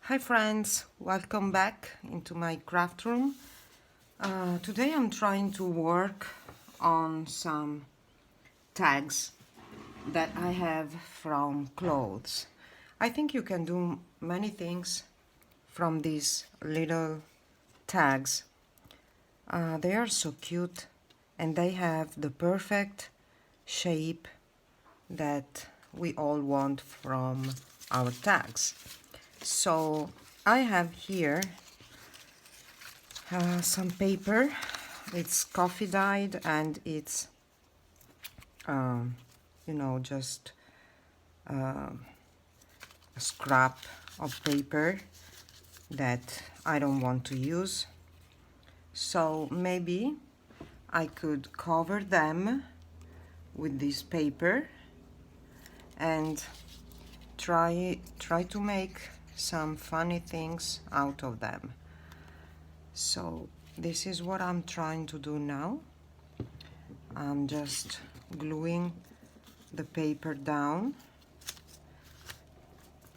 Hi friends, welcome back into my craft room. Today I'm trying to work on some tags that I have from clothes. I think you can do many things from these little tags. They are so cute and they have the perfect shape that we all want from our tags. So I have here some paper. It's coffee dyed and it's just a scrap of paper that I don't want to use. So maybe I could cover them with this paper and try to make some funny things out of them. So this is what I'm trying to do now. I'm just gluing the paper down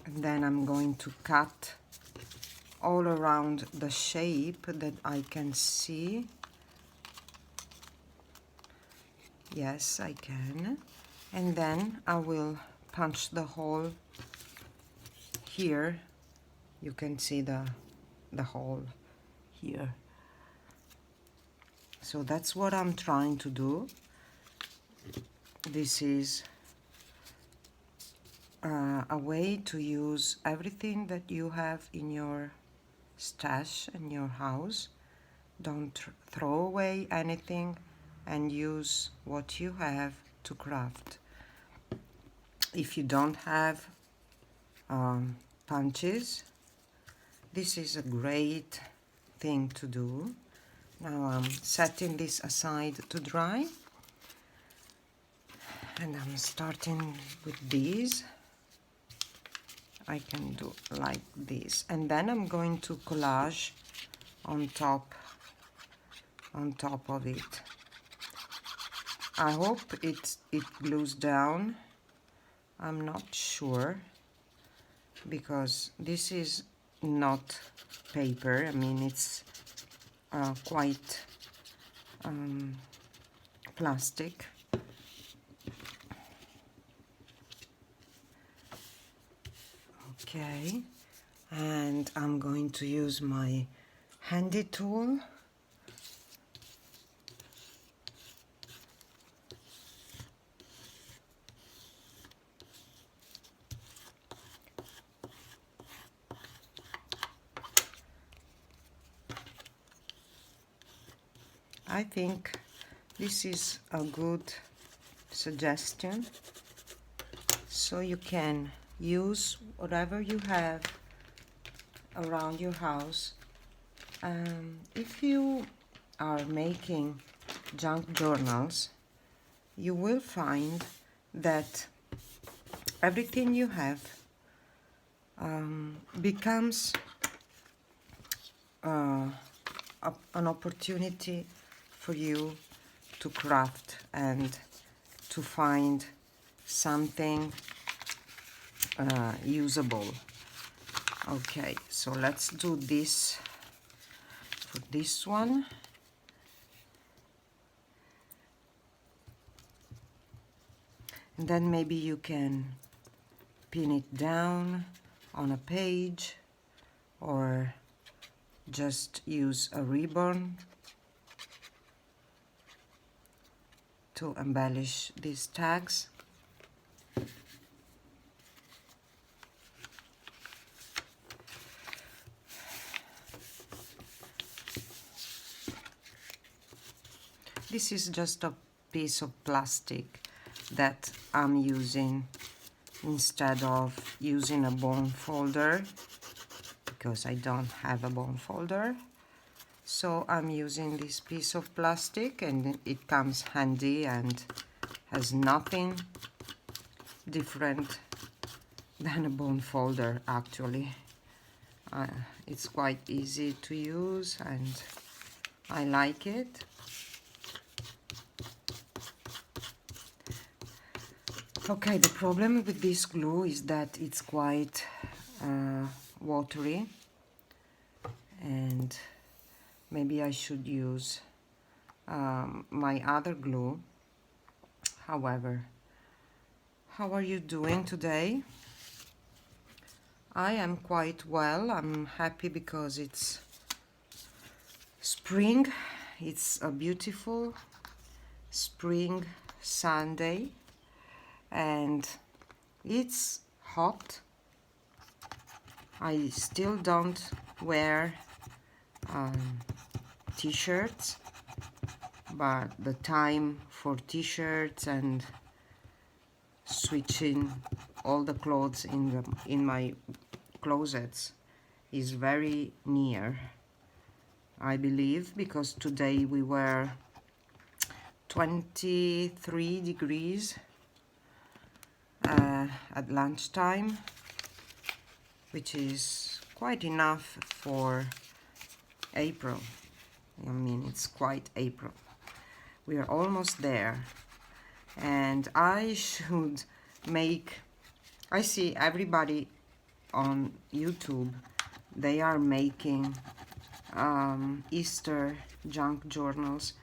and then I'm going to cut all around the shape that I can see. Yes, I can. And then I will punch the hole here. You can see the hole here. So that's what I'm trying to do. This is a way to use everything that you have in your stash in your house. Don't throw away anything and use what you have to craft. If you don't have punches, this is a great thing to do. Now I'm setting this aside to dry and I'm starting with these. I can do like this and then I'm going to collage on top of it. I hope it glues down. I'm not sure because this is not paper. I mean it's quite plastic. Okay, and I'm going to use my handy tool. I think this is a good suggestion. So you can use whatever you have around your house. If you are making junk journals, you will find that everything you have becomes an opportunity for you to craft and to find something usable. Okay, so let's do this for this one. And then maybe you can pin it down on a page or just use a ribbon to embellish these tags. This is just a piece of plastic that I'm using instead of using a bone folder because I don't have a bone folder. So I'm using this piece of plastic and it comes handy and has nothing different than a bone folder actually. It's quite easy to use and I like it. Okay, the problem with this glue is that it's quite watery, and maybe I should use my other glue. However, how are you doing today? I am quite well. I'm happy because it's spring. It's a beautiful spring Sunday and it's hot. I still don't wear t-shirts, but the time for t-shirts and switching all the clothes in my closets is very near, I believe, because today we were 23 degrees at lunchtime, which is quite enough for April. I mean, it's quite April. We are almost there. And I should make, I see everybody on YouTube, they are making Easter junk journals,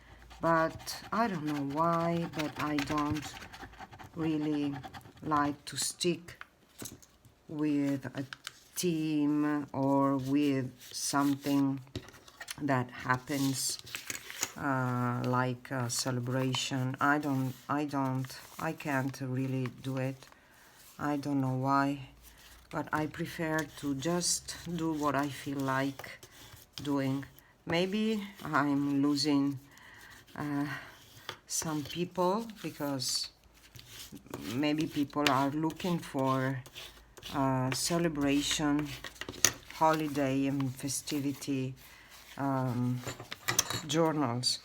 but I don't know why, but I don't really like to stick with a theme or with something that happens like a celebration. I can't really do it. I don't know why, but I prefer to just do what I feel like doing. Maybe I'm losing some people because maybe people are looking for celebration, holiday and festivity journals,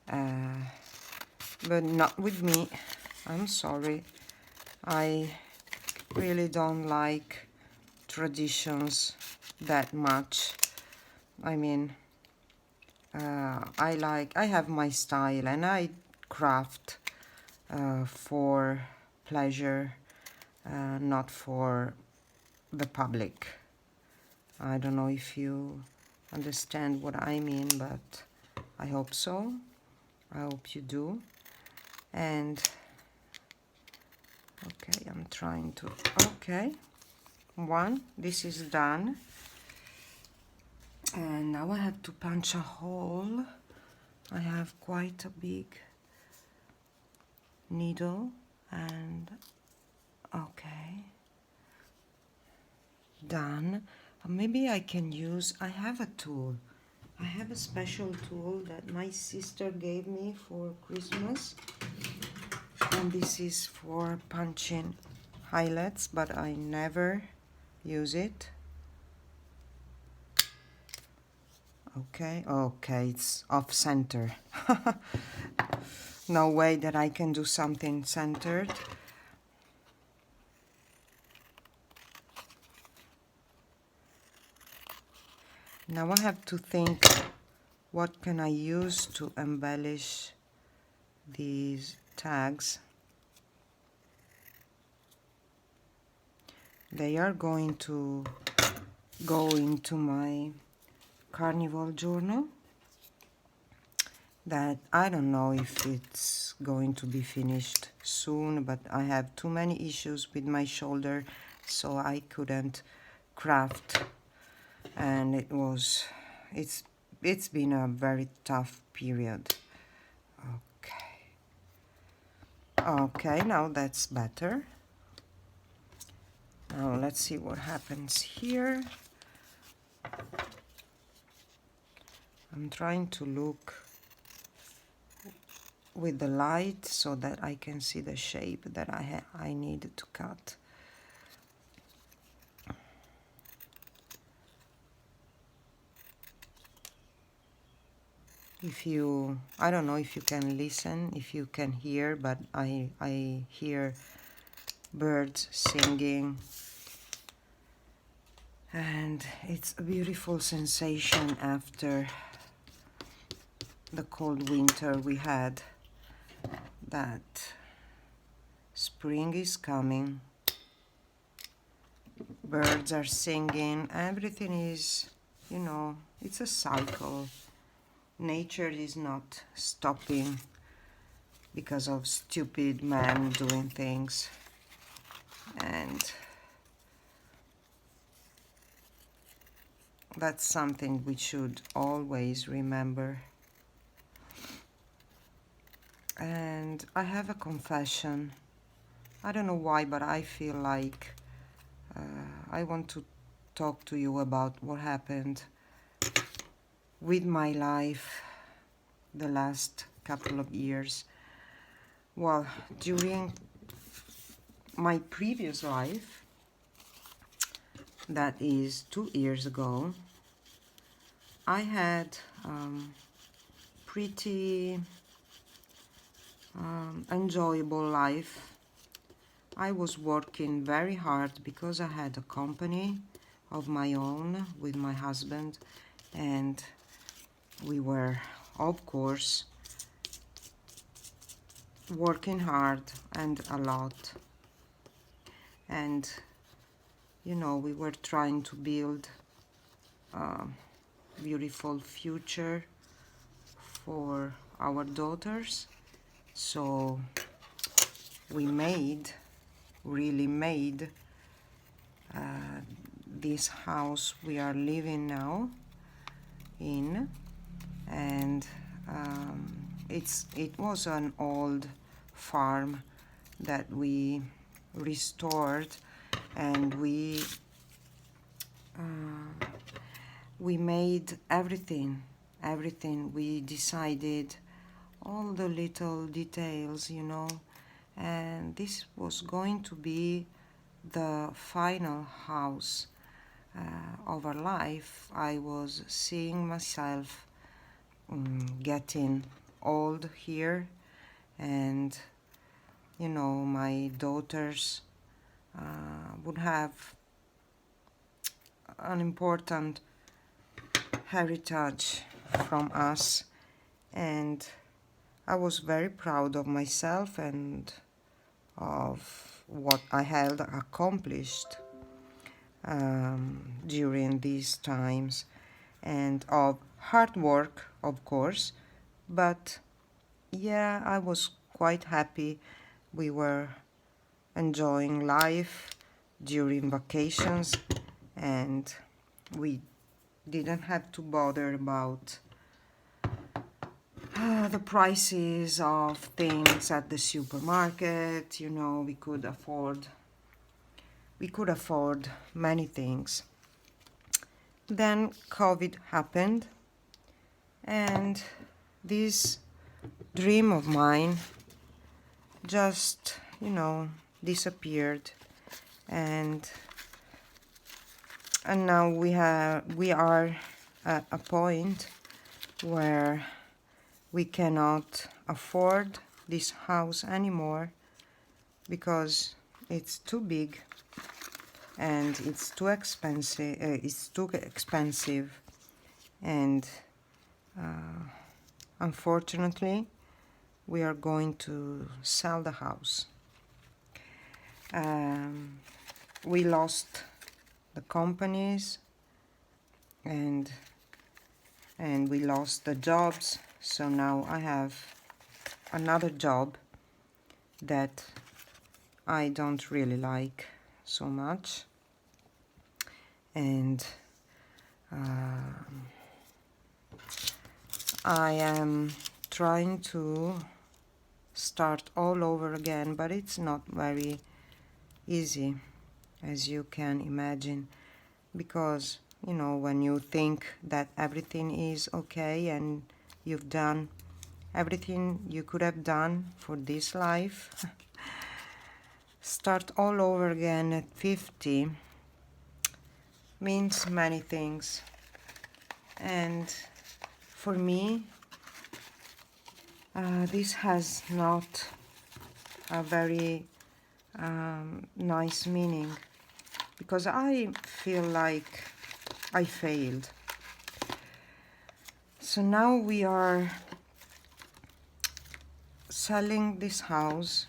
but not with me. I'm sorry. I really don't like traditions that much. I mean, I have my style and I craft for pleasure, not for the public. I don't know if you understand what I mean, but I hope so. I hope you do. And okay, I'm trying to, okay, this is done. And now I have to punch a hole. I have quite a big needle and okay, done. Maybe I can use, I have a tool. I have a special tool that my sister gave me for Christmas. And this is for punching highlights, but I never use it. Okay, it's off center. No way that I can do something centered. Now I have to think, what can I use to embellish these tags? They are going to go into my carnival journal that I don't know if it's going to be finished soon, but I have too many issues with my shoulder, so I couldn't craft, and it's been a very tough period. Okay, now that's better. Now let's see what happens here. I'm trying to look with the light so that I can see the shape that I need to cut. I don't know if you can listen, if you can hear, but I hear birds singing, and it's a beautiful sensation after the cold winter we had, that spring is coming, birds are singing, everything is, you know, it's a cycle. Nature is not stopping because of stupid men doing things. And that's something we should always remember. And I have a confession. I don't know why, but I feel like I want to talk to you about what happened with my life the last couple of years. Well, during my previous life, that is 2 years ago, I had pretty enjoyable life. I was working very hard because I had a company of my own with my husband, and we were, of course, working hard and a lot. And you know, we were trying to build a beautiful future for our daughters. So we really made this house we are living now in, and it was an old farm that we restored, and we made everything. We decided all the little details, you know, and this was going to be the final house of our life. I was seeing myself getting old here, and you know, my daughters would have an important heritage from us, and I was very proud of myself and of what I had accomplished during these times, and of hard work, of course, but yeah, I was quite happy. We were enjoying life during vacations, and we didn't have to bother about the prices of things at the supermarket. You know, we could afford many things. Then COVID happened, and this dream of mine just, you know, disappeared, and now we are at a point where we cannot afford this house anymore because it's too big and it's too expensive. And unfortunately, we are going to sell the house. We lost the companies, and we lost the jobs. So now I have another job that I don't really like so much, and I am trying to start all over again, but it's not very easy, as you can imagine, because you know, when you think that everything is okay and you've done everything you could have done for this life, start all over again at 50 means many things. And for me, this has not a very nice meaning, because I feel like I failed. So now we are selling this house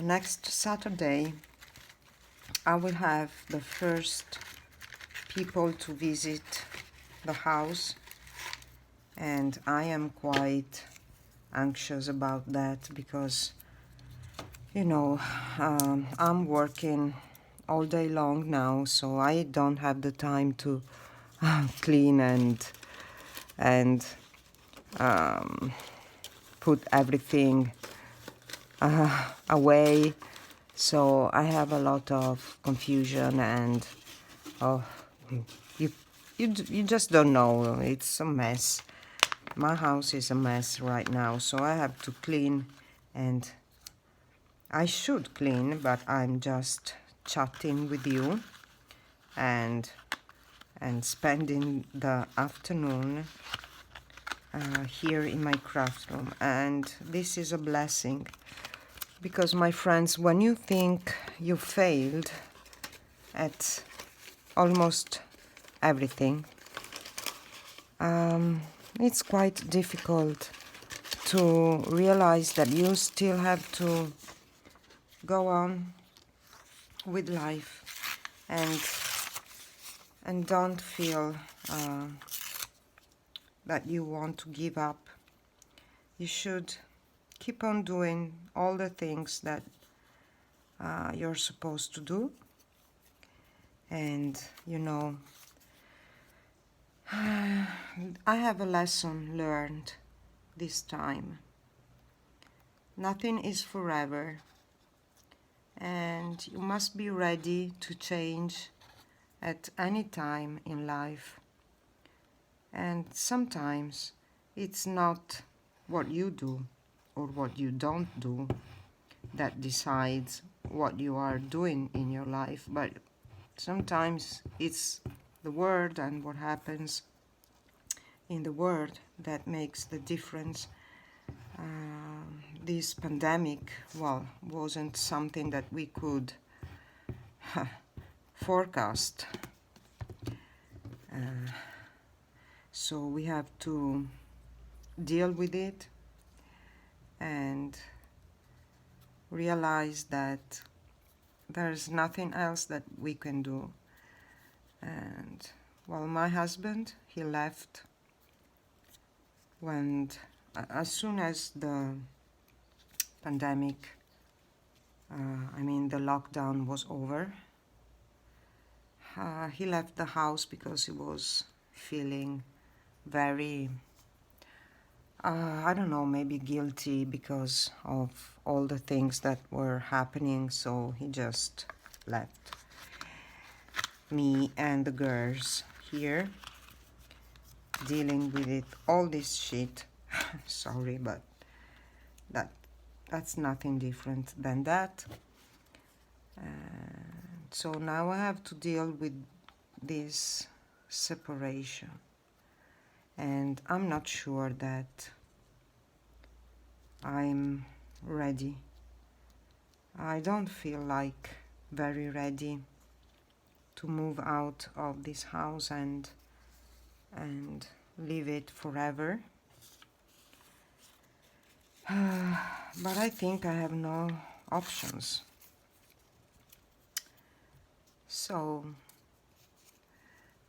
next Saturday, I will have the first people to visit the house, and I am quite anxious about that because, you know, I'm working all day long now, so I don't have the time to clean and put everything away. So I have a lot of confusion, and oh, you you just don't know. It's a mess. My house is a mess right now, so I have to clean, and I should clean, but I'm just chatting with you and spending the afternoon here in my craft room, and this is a blessing because, my friends, when you think you failed at almost everything, it's quite difficult to realize that you still have to go on with life and don't feel that you want to give up. You should keep on doing all the things that you're supposed to do. And you know, I have a lesson learned this time. Nothing is forever, and you must be ready to change at any time in life. And sometimes it's not what you do or what you don't do that decides what you are doing in your life, but sometimes it's the world and what happens in the world that makes the difference. This pandemic, well, wasn't something that we could forecast. So we have to deal with it and realize that there's nothing else that we can do. And well, my husband, he left when as soon as the pandemic, the lockdown was over. He left the house because he was feeling very, I don't know, maybe guilty because of all the things that were happening, so he just left me and the girls here dealing with it, all this shit. Sorry, but that's nothing different than that. So now I have to deal with this separation, and I'm not sure that I'm ready. I don't feel like very ready to move out of this house and leave it forever. But I think I have no options. So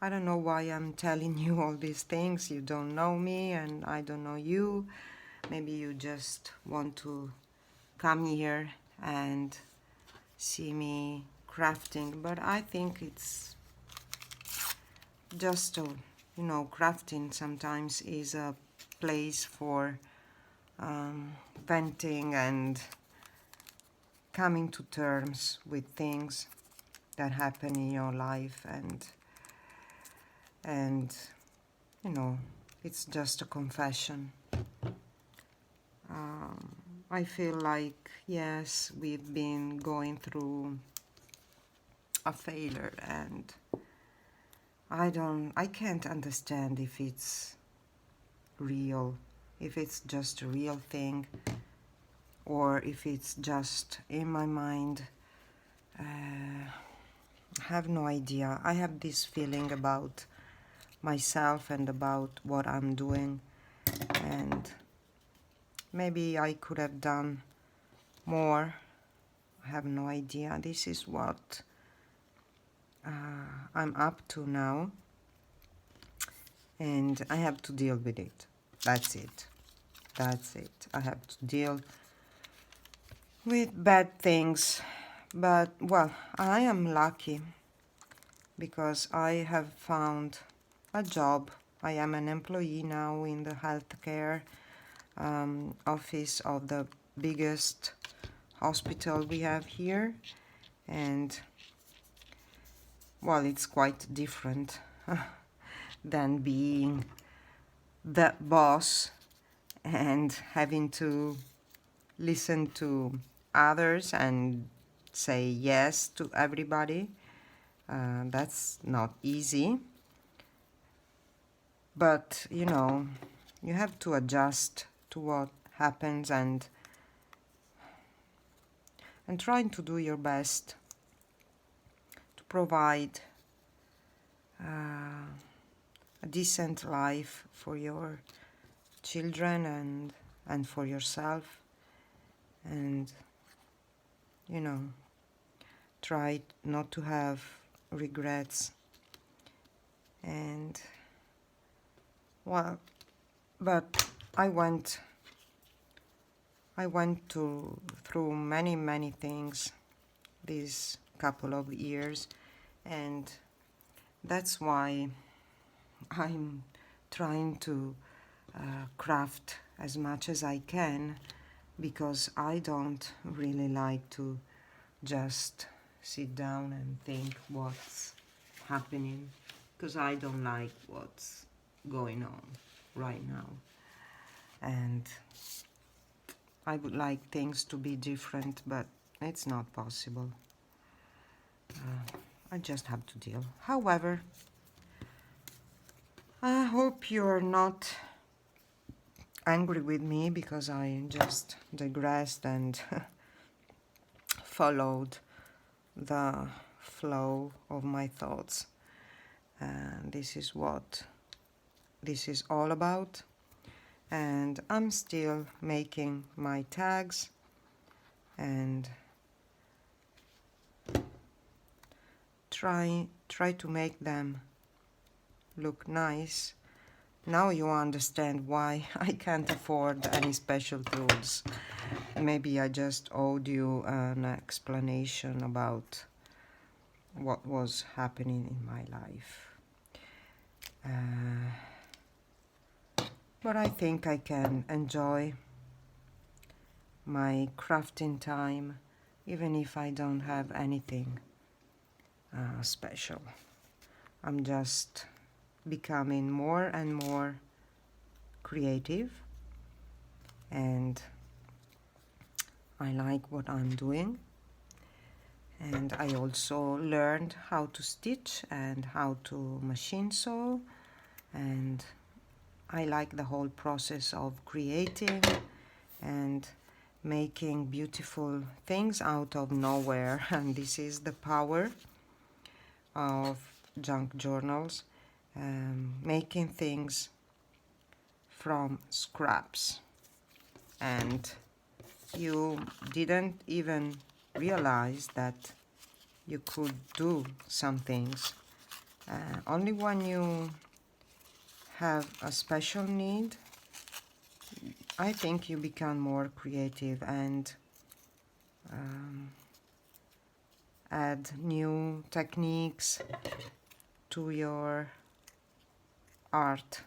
I don't know why I'm telling you all these things. You don't know me and I don't know you. Maybe you just want to come here and see me crafting, but I think it's just crafting sometimes is a place for venting and coming to terms with things that happen in your life, and it's just a confession. I feel like, yes, we've been going through a failure, and I can't understand if it's real, if it's just a real thing, or if it's just in my mind. I have no idea. I have this feeling about myself and about what I'm doing, and maybe I could have done more. I have no idea. This is what I'm up to now, and I have to deal with it. That's it. That's it. I have to deal with bad things. But, well, I am lucky because I have found a job. I am an employee now in the healthcare office of the biggest hospital we have here. And, well, it's quite different than being the boss and having to listen to others and say yes to everybody. That's not easy. But, you know, you have to adjust to what happens and trying to do your best to provide a decent life for your children and for yourself, and, you know, try not to have regrets. And, well, but I went through many things these couple of years, and that's why I'm trying to craft as much as I can, because I don't really like to just sit down and think what's happening, because I don't like what's going on right now, and I would like things to be different, but it's not possible. I just have to deal. However, I hope you're not angry with me because I just digressed and followed the flow of my thoughts. And this is what this is all about. And I'm still making my tags and try to make them look nice. Now you understand why I can't afford any special tools. Maybe I just owed you an explanation about what was happening in my life. But I think I can enjoy my crafting time even if I don't have anything special. I'm just becoming more and more creative, and I like what I'm doing. And I also learned how to stitch and how to machine sew, and I like the whole process of creating and making beautiful things out of nowhere. And this is the power of junk journals, making things from scraps, and you didn't even realize that you could do some things. Only when you have a special need, I think you become more creative and add new techniques to your art,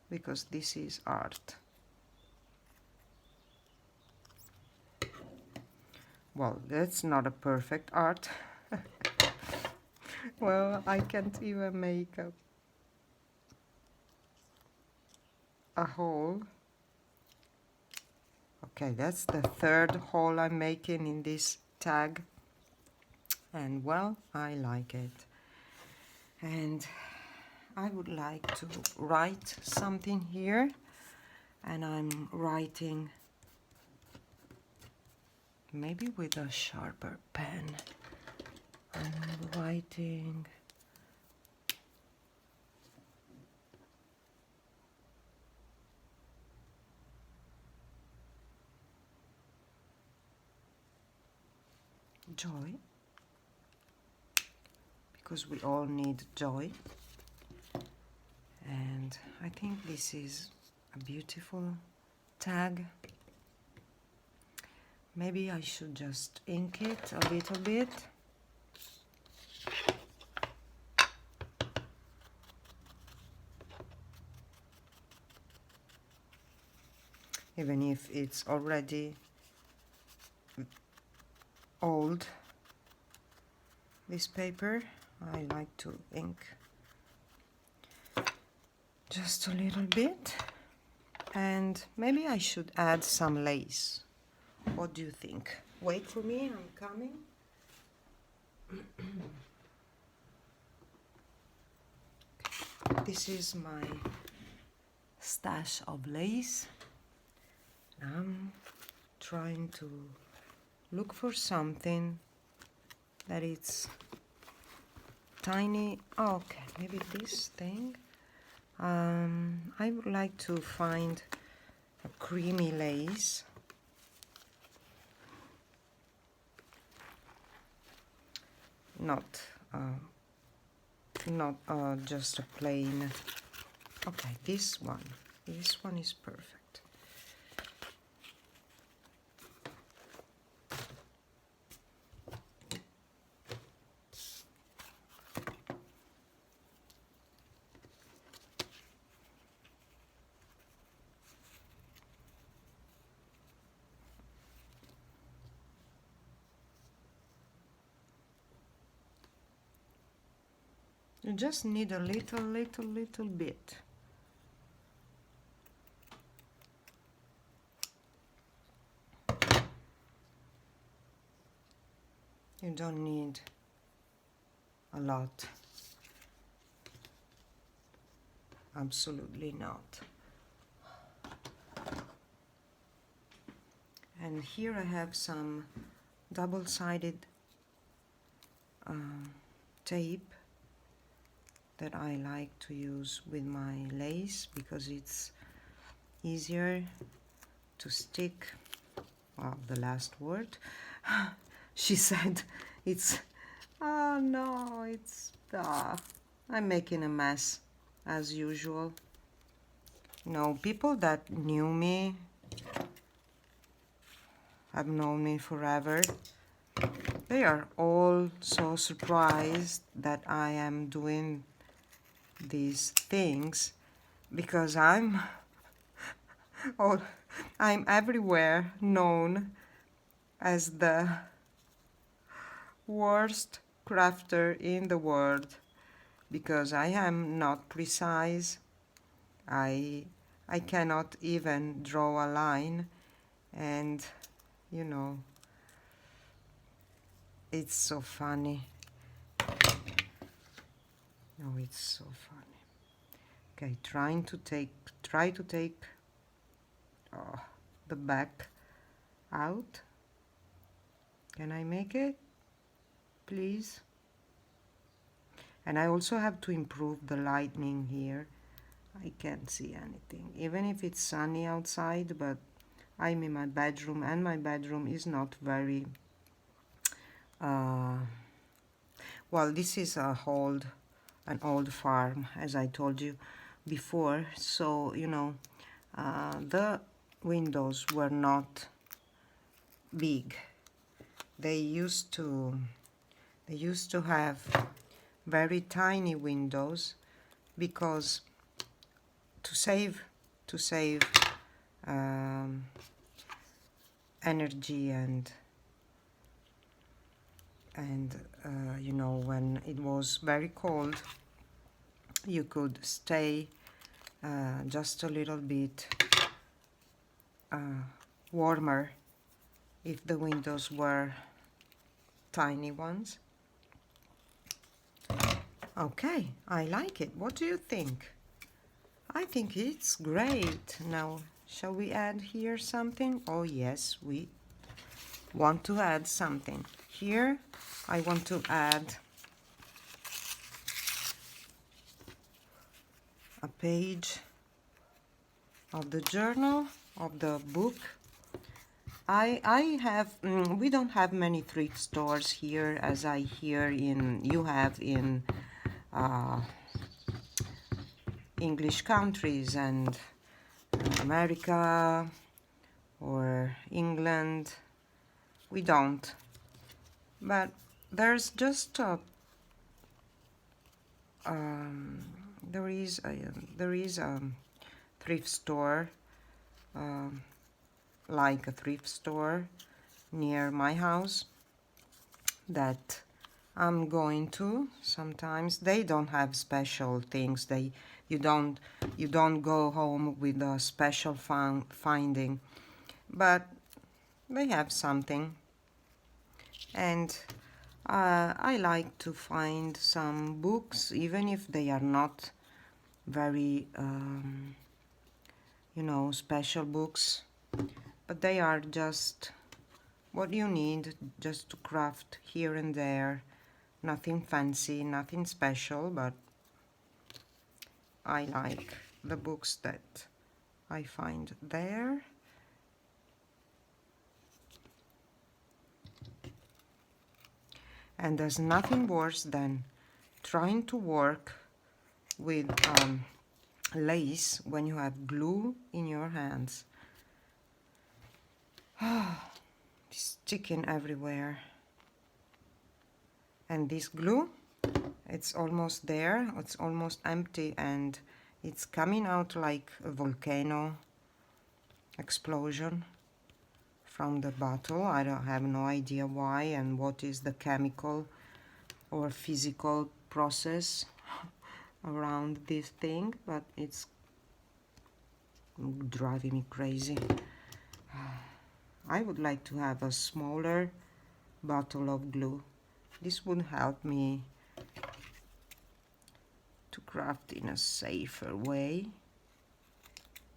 because this is art. Well, that's not a perfect art. Well, I can't even make a hole. Okay, that's the third hole I'm making in this tag, and, well, I like it. And I would like to write something here, and I'm writing maybe with a sharper pen. I'm writing joy, because we all need joy. And I think this is a beautiful tag. Maybe I should just ink it a little bit. Even if it's already old, this paper, I like to ink just a little bit. And maybe I should add some lace. What do you think? Wait for me, I'm coming. This is my stash of lace. I'm trying to look for something that it's tiny. Oh, okay, maybe this thing. I would like to find a creamy lace. Not just a plain. Okay, this one is perfect. You just need a little bit. You don't need a lot. Absolutely not. And here I have some double-sided tape that I like to use with my lace because it's easier to stick. Well, the last word. She said it's, oh no, it's, I'm making a mess as usual. No, people that knew me, have known me forever, they are all so surprised that I am doing these things because I'm everywhere known as the worst crafter in the world because I am not precise. I cannot even draw a line, and you know, it's so funny. No, it's so funny. Okay, try to take the back out. Can I make it, please? And I also have to improve the lighting here. I can't see anything, even if it's sunny outside, but I'm in my bedroom, and my bedroom is not very well, this is an old farm, as I told you before, so you know, the windows were not big. They used to have very tiny windows because to save energy and you know, when it was very cold, you could stay just a little bit warmer if the windows were tiny ones. Okay, I like it. What do you think? I think it's great. Now, shall we add here something? Oh yes, we want to add something. Here, I want to add a page of the journal, of the book, I have we don't have many thrift stores here as I hear you have in uh, English countries and America or England. We don't, but there's just um, there is a thrift store, um, like a thrift store near my house that I'm going to sometimes. They don't have special things. You don't you don't go home with a special finding, but they have something. And I like to find some books, even if they are not very special books, but they are just what you need just to craft here and there. Nothing fancy, nothing special, but I like the books that I find there. And there's nothing worse than trying to work with lace when you have glue in your hands. It's sticking everywhere. And this glue, it's almost there, it's almost empty, and it's coming out like a volcano explosion from the bottle. I have no idea why and what is the chemical or physical process around this thing, but it's driving me crazy. I would like to have a smaller bottle of glue. This would help me to craft in a safer way.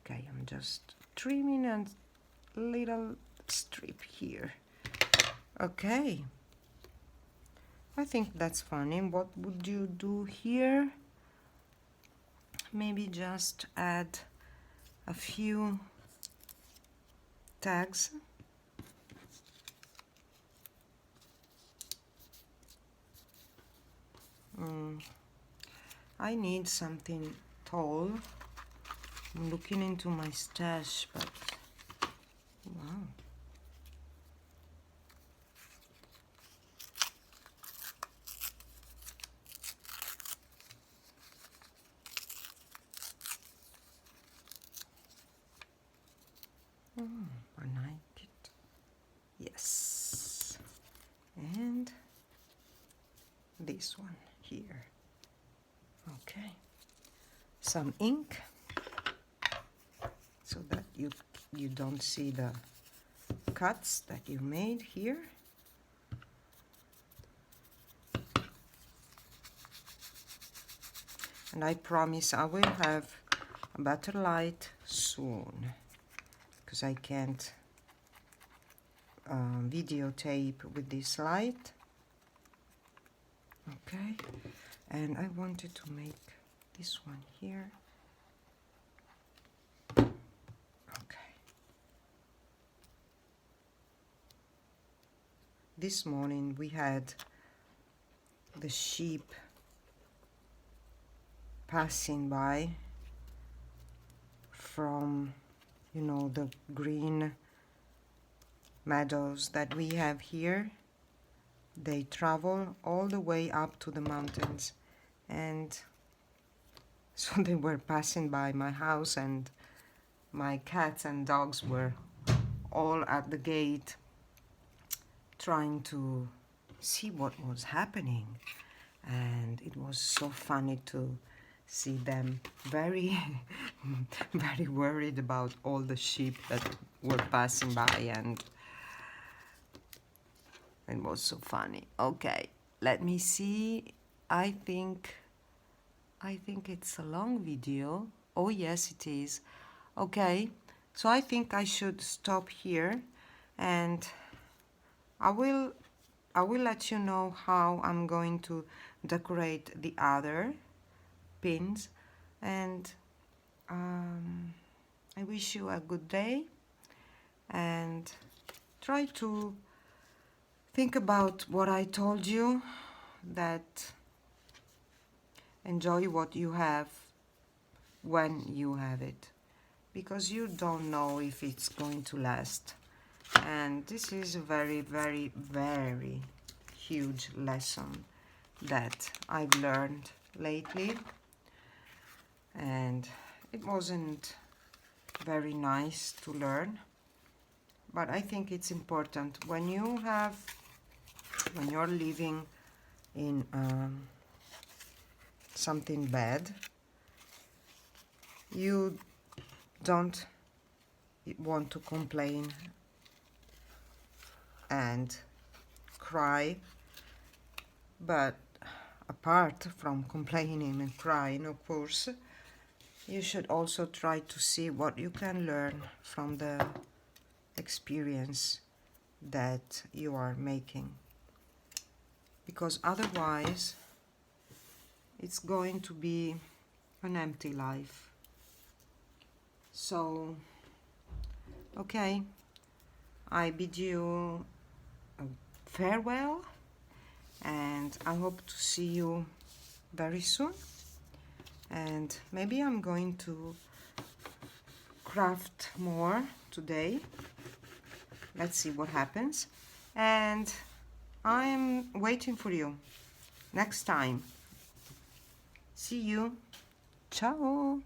Okay, I'm just trimming a little strip here. Okay, I think that's funny. What would you do here? Maybe just add a few tags. I need something tall. I'm looking into my stash, but wow. I like it. Yes. And this one here. Okay. Some ink so that you don't see the cuts that you made here. And I promise I will have a better light soon, because I can't videotape with this light. Okay, and I wanted to make this one here. Okay. This morning we had the sheep passing by from, the green meadows that we have here. They travel all the way up to the mountains, and so they were passing by my house, and my cats and dogs were all at the gate trying to see what was happening. And it was so funny to see them very very worried about all the sheep that were passing by, and it was so funny. Okay, let me see. I think it's a long video. Oh yes, it is. Okay, so I think I should stop here, and I will let you know how I'm going to decorate the other pins. And I wish you a good day, and try to think about what I told you, that enjoy what you have when you have it, because you don't know if it's going to last. And this is a very, very, very huge lesson that I've learned lately, and it wasn't very nice to learn, but I think it's important when you're living in something bad, you don't want to complain and cry, but apart from complaining and crying, of course, you should also try to see what you can learn from the experience that you are making, because otherwise it's going to be an empty life. So, okay, I bid you a farewell, and I hope to see you very soon. And maybe I'm going to craft more today. Let's see what happens. And I'm waiting for you next time. See you. Ciao.